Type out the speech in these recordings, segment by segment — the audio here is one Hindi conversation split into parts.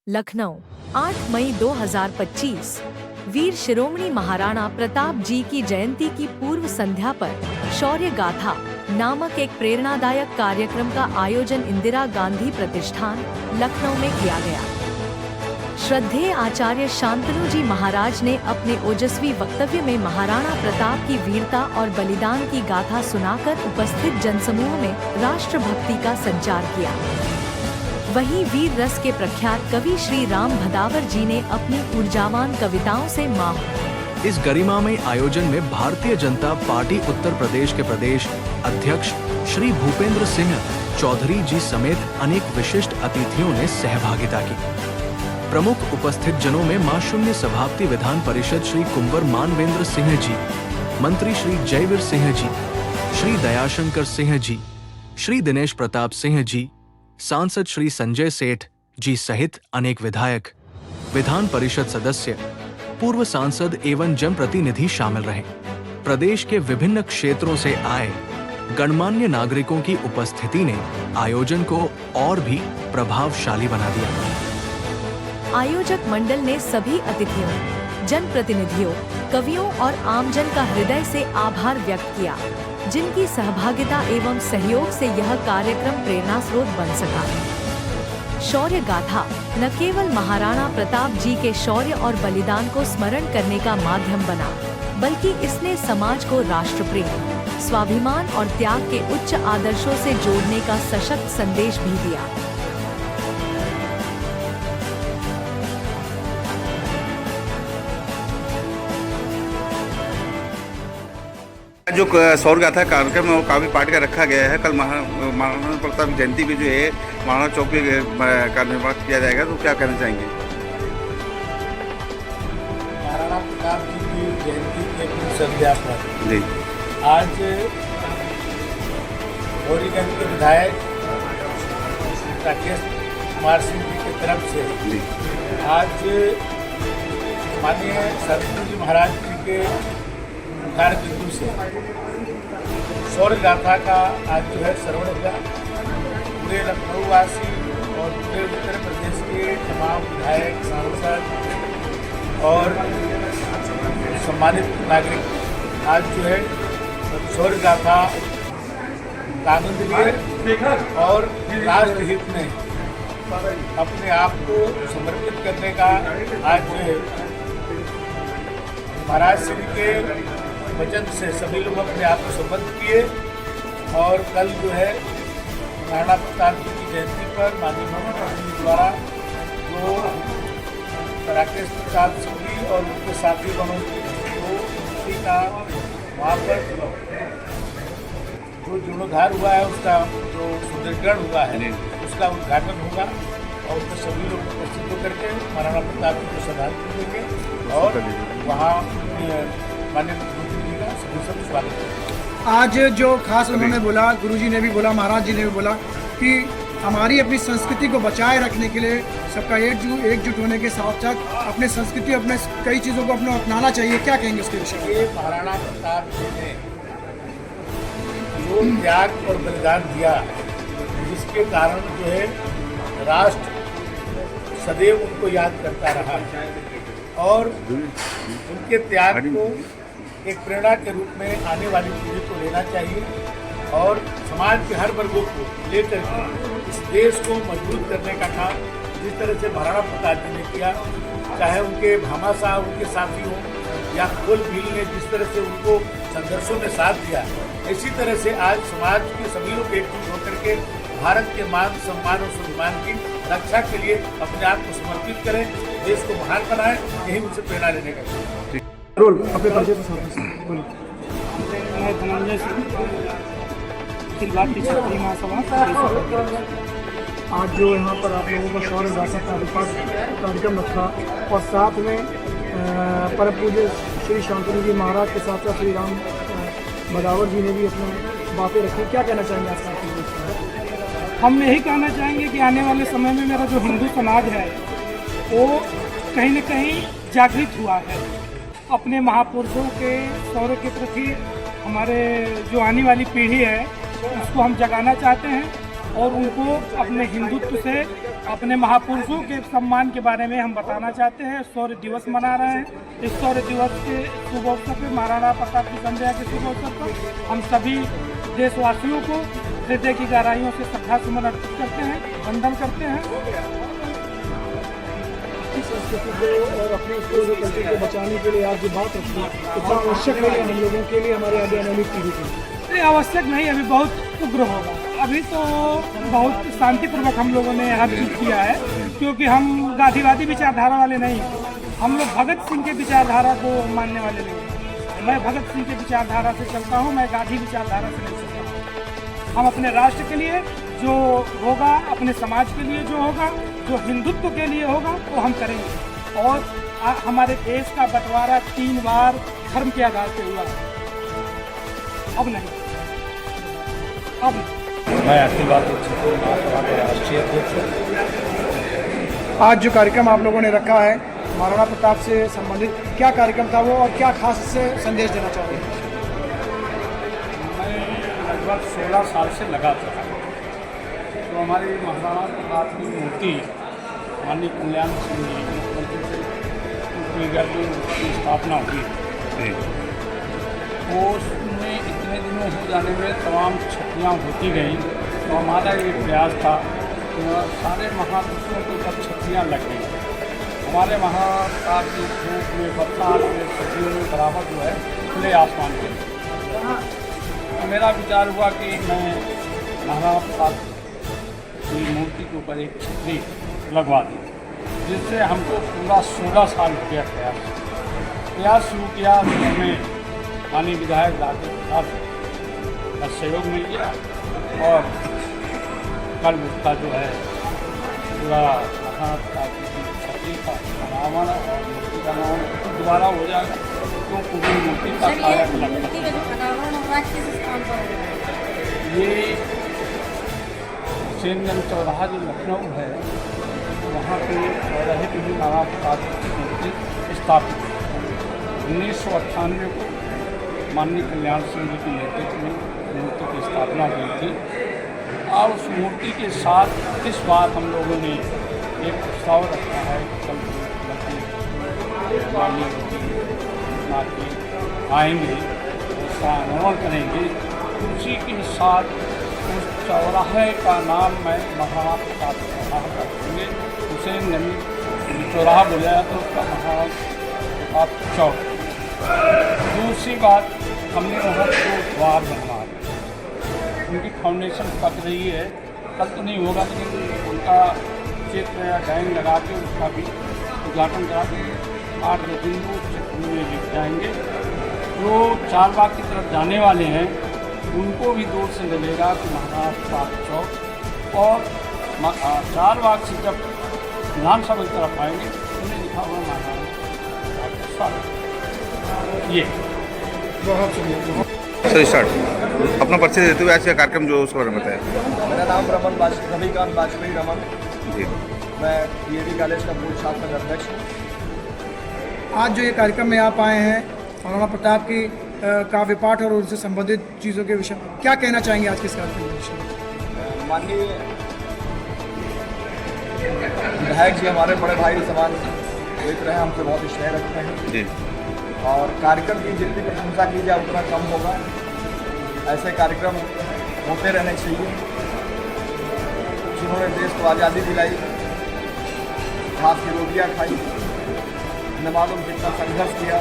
लखनऊ 8 मई 2025। वीर शिरोमणि महाराणा प्रताप जी की जयंती की पूर्व संध्या पर शौर्य गाथा नामक एक प्रेरणादायक कार्यक्रम का आयोजन इंदिरा गांधी प्रतिष्ठान लखनऊ में किया गया। श्रद्धेय आचार्य शांतनु जी महाराज ने अपने ओजस्वी वक्तव्य में महाराणा प्रताप की वीरता और बलिदान की गाथा सुनाकर उपस्थित जनसमूह में राष्ट्रभक्ति का संचार किया। वहीं वीर रस के प्रख्यात कवि श्री राम भदावर जी ने अपनी ऊर्जावान कविताओं से इस गरिमामय आयोजन में भारतीय जनता पार्टी उत्तर प्रदेश के प्रदेश अध्यक्ष श्री भूपेंद्र सिंह चौधरी जी समेत अनेक विशिष्ट अतिथियों ने सहभागिता की। प्रमुख उपस्थित जनों में मां शून्य सभापति विधान परिषद श्री कुंवर मानवेंद्र सिंह जी, मंत्री श्री जयवीर सिंह जी, श्री दयाशंकर सिंह जी, श्री दिनेश प्रताप सिंह जी, सांसद श्री संजय सेठ जी सहित अनेक विधायक, विधान परिषद सदस्य, पूर्व सांसद एवं जनप्रतिनिधि शामिल रहे। प्रदेश के विभिन्न क्षेत्रों से आए गणमान्य नागरिकों की उपस्थिति ने आयोजन को और भी प्रभावशाली बना दिया। आयोजक मंडल ने सभी अतिथियों, जनप्रतिनिधियों, कवियों और आमजन का हृदय से आभार व्यक्त किया, जिनकी सहभागिता एवं सहयोग से यह कार्यक्रम प्रेरणा स्रोत बन सका। शौर्य गाथा न केवल महाराणा प्रताप जी के शौर्य और बलिदान को स्मरण करने का माध्यम बना, बल्कि इसने समाज को राष्ट्रप्रेम, स्वाभिमान और त्याग के उच्च आदर्शों से जोड़ने का सशक्त संदेश भी दिया। जो शौर्य गाथा कार्यक्रम है वो काफ़ी पार्टी का रखा गया है। कल महाराणा प्रताप की जयंती पे जो है महाराणा चौक का निर्माण किया जाएगा, तो क्या कहना चाहेंगे? महाराणा प्रताप जी की जयंती के पूर्व संध्या पर जी आज गौरीगंज के विधायक राकेश कुमार सिंह जी की तरफ से जी आज माननीय शांतनु जी महाराज जी के मुखार बिंदु से शौर्य गाथा का आज जो है श्रवण हुआ। पूरे लखनऊ वासी और पूरे उत्तर प्रदेश के तमाम विधायक, सांसद और सम्मानित नागरिक आज जो है शौर्य गाथा का आनंद लिए और राष्ट्रहित में अपने आप को समर्पित करने का आज जो है महाराज श्री के वचन से सभी लोग अपने आप को संबद्ध किए। और कल जो है महाराणा प्रताप जी की जयंती पर माननीय मुख्यमंत्री जी द्वारा जो राकेश प्रताप सिंह जी और उनके साथी बनों को का वहाँ पर जो जीर्णोद्धार हुआ है उसका जो सुदृढ़ीकरण हुआ है उसका उद्घाटन होगा और उसमें सभी लोग उपस्थित होकर के महाराणा प्रताप जी को श्रद्धांजलि देंगे और वहाँ माननीय मुख्यमंत्री जी का सभी स्वागत है। आज जो खास उन्होंने बोला, गुरुजी ने भी बोला, महाराज जी ने भी बोला कि हमारी अपनी संस्कृति को बचाए रखने के लिए सबका एकजुट होने के साथ साथ अपने संस्कृति, अपने कई चीज़ों को अपने अपनाना चाहिए। क्या कहेंगे उसके विषय में? ये महाराणा प्रताप जी ने जो त्याग और बलिदान दिया, जिसके कारण जो है राष्ट्र सदैव उनको याद करता रहा और उनके त्याग को एक प्रेरणा के रूप में आने वाली पीढ़ी को लेना चाहिए और समाज के हर वर्गों को लेकर के इस देश को मजबूत करने का काम जिस तरह से महाराणा प्रताप जी ने किया, चाहे उनके भामा साहब उनके साथी हों या कोल भील ने जिस तरह से उनको संघर्षों में साथ दिया, इसी तरह से आज समाज के सभी लोग एकजुट होकर के भारत के मान, सम्मान और स्वाभिमान की रक्षा के लिए अपने आप को समर्पित करें, देश को महान बनाएं, यही उनसे प्रेरणा लेने का रोल अपने परिचय के साथ मैं धनंजय सिंह, अखिल भारतीय क्षत्रिय महासभा। आज जो यहाँ पर आप लोगों का शौर्य गाथा का कार्यक्रम रखा और साथ में परम पूज्य श्री शांतनु जी महाराज के साथ साथ श्री राम भदावर जी ने भी अपनी बातें रखी, क्या कहना चाहेंगे आप साथ में? हम यही कहना चाहेंगे कि आने वाले समय में मेरा जो हिंदू समाज है वो कहीं न कहीं जागृत हुआ है। अपने महापुरुषों के शौर्य के प्रति हमारे जो आने वाली पीढ़ी है उसको हम जगाना चाहते हैं और उनको अपने हिंदुत्व से, अपने महापुरुषों के सम्मान के बारे में हम बताना चाहते हैं। शौर्य दिवस मना रहे हैं। इस शौर्य दिवस के शुभ अवसर पर, महाराणा प्रताप की संध्या के शुभ अवसर पर हम सभी देशवासियों को हृदय की गहराइयों से श्रद्धा सुमन अर्पित करते हैं, वंदन करते हैं। अपनी संस्कृति को और अपने जो कल्चर को बचाने के लिए आज जो बात रखी है, इतना आवश्यक नहीं है हम लोगों के लिए, हमारे आगे आने वाली पीढ़ी के लिए। नहीं, आवश्यक नहीं, अभी बहुत उग्र होगा। अभी तो बहुत शांतिपूर्वक हम लोगों ने हर चीज़ किया है, क्योंकि हम गांधीवादी विचारधारा वाले नहीं हैं। हम लोग भगत सिंह के विचारधारा को मानने वाले नहीं हैं। मैं भगत सिंह के विचारधारा से चलता हूँ, मैं गांधी विचारधारा से नहीं चलता हूँ। हम अपने राष्ट्र के लिए जो होगा, अपने समाज के लिए जो होगा, जो हिंदुत्व के लिए होगा, वो हम करेंगे। और हमारे देश का बंटवारा 3 बार धर्म के आधार पर हुआ है, अब नहीं, अब नहीं। मैं अखिल राष्ट्रीय अध्यक्ष। आज जो कार्यक्रम आप लोगों ने रखा है महाराणा प्रताप से संबंधित, क्या कार्यक्रम था वो और क्या खास इससे संदेश देना चाहते हैं? मैं लगभग 16 साल से लगा था, तो हमारी महाराणा प्रताप की मूर्ति माननीय कल्याण सिंह जी मुख्यमंत्री की स्थापना हुई, वो उसमें इतने दिनों हो जाने में तमाम छठियाँ होती गई। तो हमारा ये प्रयास था कि सारे महापुरुषों को सब छठियाँ लग गई, हमारे महाराणा की धूप में, बरसात में, सर्दियों में बराबर जो है खुले आसमान के। तो मेरा विचार हुआ कि मैं महाराणा प्रताप की मूर्ति के ऊपर एक छतरी लगवा दी, जिससे हमको पूरा 16 साल हो गया प्रयास शुरू किया। तो हमें माननीय विधायक राजेश प्रसाद का सहयोग मिल गया और कल उसका जो है पूरा महाराणा प्रताप की छतरी का नामकरण और मूर्ति का नाम दोबारा हो जाएगा, तो पूरी मूर्ति का कायाकल्प ये सेनगंज चौराहा जो लखनऊ है, वहाँ पे चौराहे पे भी महाराणा प्रताप की मूर्ति स्थापित 1998 को माननीय कल्याण सिंह जी के नेतृत्व में मूर्ति की स्थापना हुई थी। और उस मूर्ति के साथ इस बार हम लोगों ने एक प्रस्ताव रखा है कि कल माननीय मुख्यमंत्री आएंगे, उसका अनावरण करेंगे। उसी के साथ उस चौराहे का नाम मैं महाराणा प्रताप चौराहा रखेंगे। उसे नहीं चौराहा बोला तो उसका महाराणा प्रताप चौक। दूसरी बात, हमने वहाँ 2 द्वार बनवा दिए, उनकी फाउंडेशन पक रही है, कल तो नहीं होगा, लेकिन उनका चित्र या ड्राइंग लगा के उसका भी उद्घाटन करा के 8 दिन में लिख जाएंगे। जो चारबाग की तरफ जाने वाले हैं उनको भी दूर से मिलेगा कि महाराणा प्रताप चौक, और चारबाग से जब विधानसभा की तरफ आएंगे उन्हें लिखा हुआ महाराणा प्रताप स्वागत। ये बहुत शुक्रिया। सर स्टार्ट अपना परिचय देते हुए आज का कार्यक्रम जो उसके बारे में बताया। मेरा नाम रविकांत वाजपेयी रमन, जी, मैं बीएडी कॉलेज का पूर्व छात्र अध्यक्ष हूँ। आज जो ये कार्यक्रम में आप आए हैं महाराणा प्रताप की काव्य पाठ और उनसे संबंधित चीज़ों के विषय, क्या कहना चाहेंगे आज के इस कार्यक्रम के विषय? माननीय विधायक जी हमारे बड़े भाई समान देख रहे हैं, हमसे बहुत स्नेह रखते हैं जी, और कार्यक्रम की जितनी प्रशंसा की जाए उतना कम होगा। ऐसे कार्यक्रम होते रहने चाहिए। जिन्होंने देश को आज़ादी दिलाई, घास की रोटियाँ खाई, न मालूम कितना संघर्ष किया,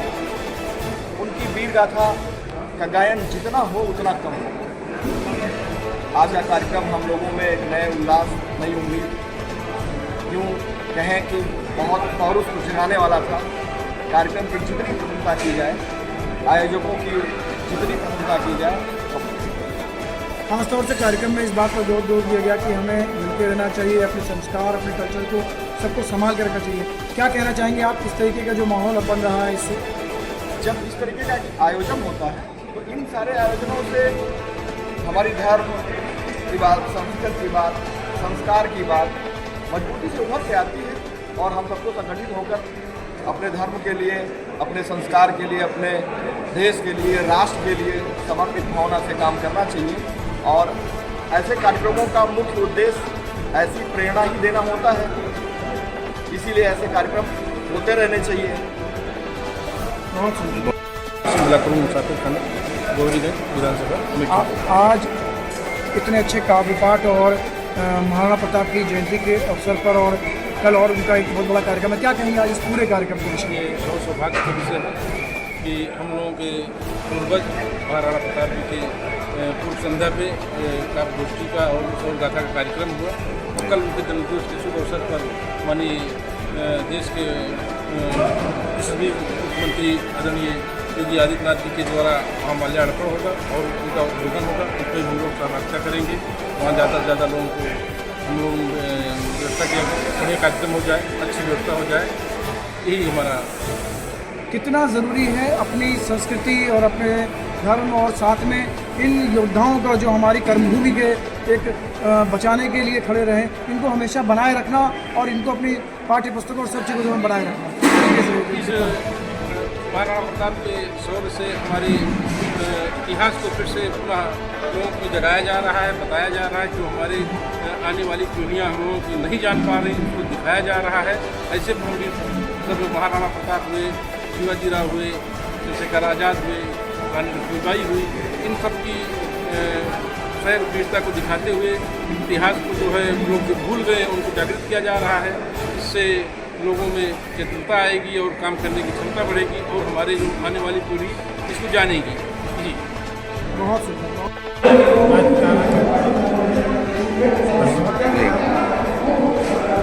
उनकी वीर गाथा का गायन जितना हो उतना कम हो। आज का कार्यक्रम हम लोगों में एक नए उल्लास, नई उम्मीद, यूँ कहें कि बहुत पौरुष को जगाने वाला था। कार्यक्रम की जितनी प्रशंसा की जाए, आयोजकों की जितनी प्रशंसा की जाए। खासतौर से कार्यक्रम में इस बात पर जोर दिया गया कि हमें मिलते रहना चाहिए, अपने संस्कार, अपने कल्चर को सबको संभाल कर रखना चाहिए। क्या कहना चाहेंगे आप, इस तरीके का जो माहौल अब बन रहा है इससे? जब इस तरीके का आयोजन होता है तो इन सारे आयोजनों से हमारी धर्म की बात, संस्कृति की बात, संस्कार की बात मजबूती से उभर के आती है, और हम सबको संगठित होकर अपने धर्म के लिए, अपने संस्कार के लिए, अपने देश के लिए, राष्ट्र के लिए समर्पित भावना से काम करना चाहिए। और ऐसे कार्यक्रमों का मुख्य उद्देश्य ऐसी प्रेरणा ही देना होता है, इसीलिए ऐसे कार्यक्रम होते रहने चाहिए। आज इतने अच्छे काव्य पाठ और महाराणा प्रताप की जयंती के अवसर पर और कल और उनका एक बहुत बड़ा कार्यक्रम है, क्या कहेंगे आज इस पूरे कार्यक्रम के विषय में? ये बहुत सौभाग्य का विषय है कि हम लोगों के पूर्वज महाराणा प्रताप जी के पूर्व संध्या पे काव्य गोष्ठी का और शौर्य गाथा का कार्यक्रम हुआ। और कल उनके जन्मदिवस के शुभ अवसर पर माननीय देश के यशस्वी मुख्यमंत्री आदरणीय योगी आदित्यनाथ जी के द्वारा वहाँ माल्यार्पण होगा और उनका उद्घाटन होगा। उस पर हम लोग सहभागिता करेंगे। वहाँ ज़्यादा से ज़्यादा लोगों को हम लोग व्यवस्था के बढ़िया कार्यक्रम हो जाए, अच्छी व्यवस्था हो जाए, यही हमारा। कितना ज़रूरी है अपनी संस्कृति और अपने धर्म और साथ में इन योद्धाओं का जो हमारी कर्मभूमि के एक बचाने के लिए खड़े रहे, इनको हमेशा बनाए रखना और इनको अपनी पाठ्य पुस्तकों और सब चीज़ों में बनाए रखना। महाराणा प्रताप के शौर्य से हमारे इतिहास को फिर से पुनः लोगों को जगाया जा रहा है, बताया जा रहा है। जो हमारे आने वाली पीढ़ियाँ हम लोगों की नहीं जान पा रही, उसको दिखाया जा रहा है। ऐसे भी सब महाराणा प्रताप हुए, शिवाजी राव हुए, चंद्रशेखर आज़ाद हुए, रानी लक्ष्मीबाई हुई, इन सब की शौर्य वीरता को दिखाते हुए इतिहास को जो है लोग जो भूल गए उनको जागृत किया जा रहा है। इससे लोगों में चेतनता आएगी और काम करने की क्षमता बढ़ेगी और हमारे जो आने वाली पीढ़ी इसको जानेगी। जी बहुत सुंदर।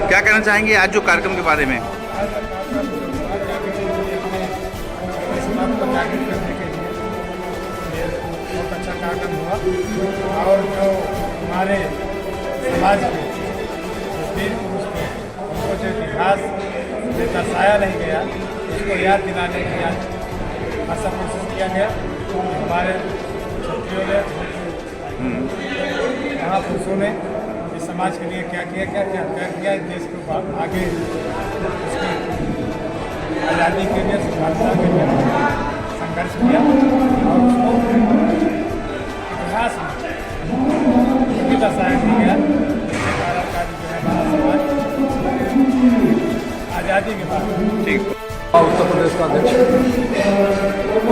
क्या कहना चाहेंगे आज जो कार्यक्रम के बारे में? बहुत अच्छा कार्यक्रम हुआ और जो हमारे समाज के वीर पुरुष थे उनको जो इतिहास में दर्शाया नहीं गया उसको याद दिलाने की आज ऐसा कोशिश किया गया। हमारे क्षत्रियों ने, महापुरुषों ने इस समाज के लिए क्या किया, क्या क्या त्याग किया, इस देश को आगे उसकी आज़ादी के लिए, स्वाधीनता के लिए संघर्ष किया और उसको इतिहास में उनकी दर्शाया गया। इसके कारण का जो है हमारा समाज आज़ादी के बाद ठीक। उत्तर प्रदेश का अध्यक्ष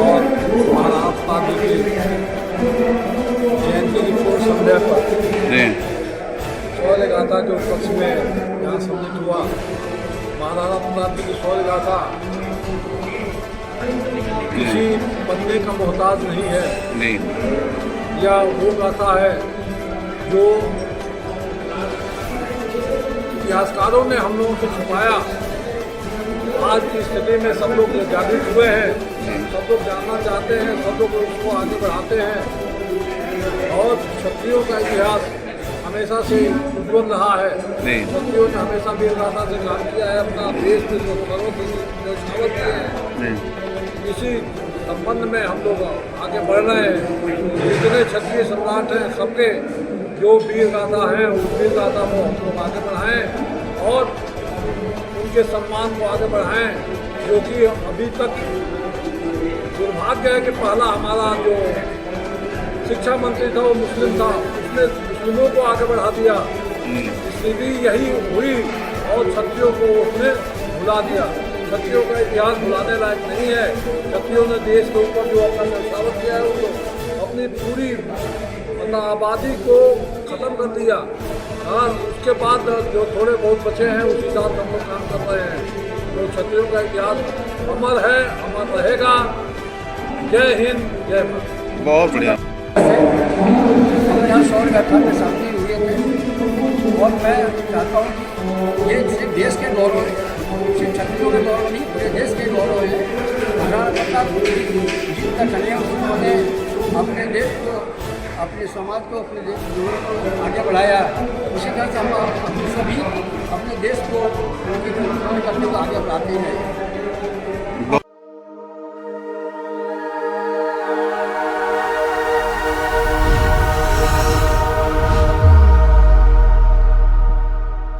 और महाराणा प्रताप जी की जयंती की पूर्व संध्या पर शौर्य गाथा के उपलक्ष्य में यहाँ सम्मिलित हुआ। महाराणा प्रताप जी की शौर्य गाथा किसी बनने का मोहताज नहीं है। यह वो गाथा है जो इतिहासकारों ने हम लोगों से छुपाया। आज की स्थिति में सब लोग जागृत हुए हैं, सब लोग जानना चाहते हैं, सब लोग उसको आगे बढ़ाते हैं और क्षत्रियों का इतिहास हमेशा से उज्ज्वल रहा है। क्षत्रियों ने हमेशा वीर गाथा से काम किया है, अपना देश में जो सर्वोच्च किए हैं। इसी संबंध में हम लोग आगे बढ़ रहे हैं। जितने क्षत्रिय सम्राट हैं सबके जो वीर गाथा है उस वीर गाथा को हम लोग आगे बढ़ाएं और उनके सम्मान को आगे बढ़ाएं, जो कि अभी तक दुर्भाग्य है कि पहला हमारा जो शिक्षा मंत्री था वो मुस्लिम था, उसने मुस्लिमों को आगे बढ़ा दिया। स्थिति यही हुई और क्षत्रियों को उसने भुला दिया। क्षत्रियों का इतिहास भुलाने लायक नहीं है। क्षत्रियों ने देश के ऊपर जो अपना न्यौछावर किया है वो अपनी पूरी आबादी को ख़त्म कर दिया। हाँ, उसके बाद जो थोड़े बहुत बचे हैं उसी साथ हम लोग काम कर रहे हैं। तो क्षत्रियों का इतिहास अमर है, अमर रहेगा। जय हिंद, जय भारत। बहुत बढ़िया। यहाँ शौर्य गाथा में शामिल हुए थे और मैं चाहता हूँ कि ये सिर्फ देश के गौरव है, सिर्फ क्षत्रियों के गौरव नहीं, पूरे देश के गौरव है। महाराणा प्रताप जितना चले उन्होंने अपने देश को, अपने समाज को, अपने देश को आगे बढ़ाया। उसी तरह से हम सभी अपने देश को करने को आगे बढ़ाते हैं।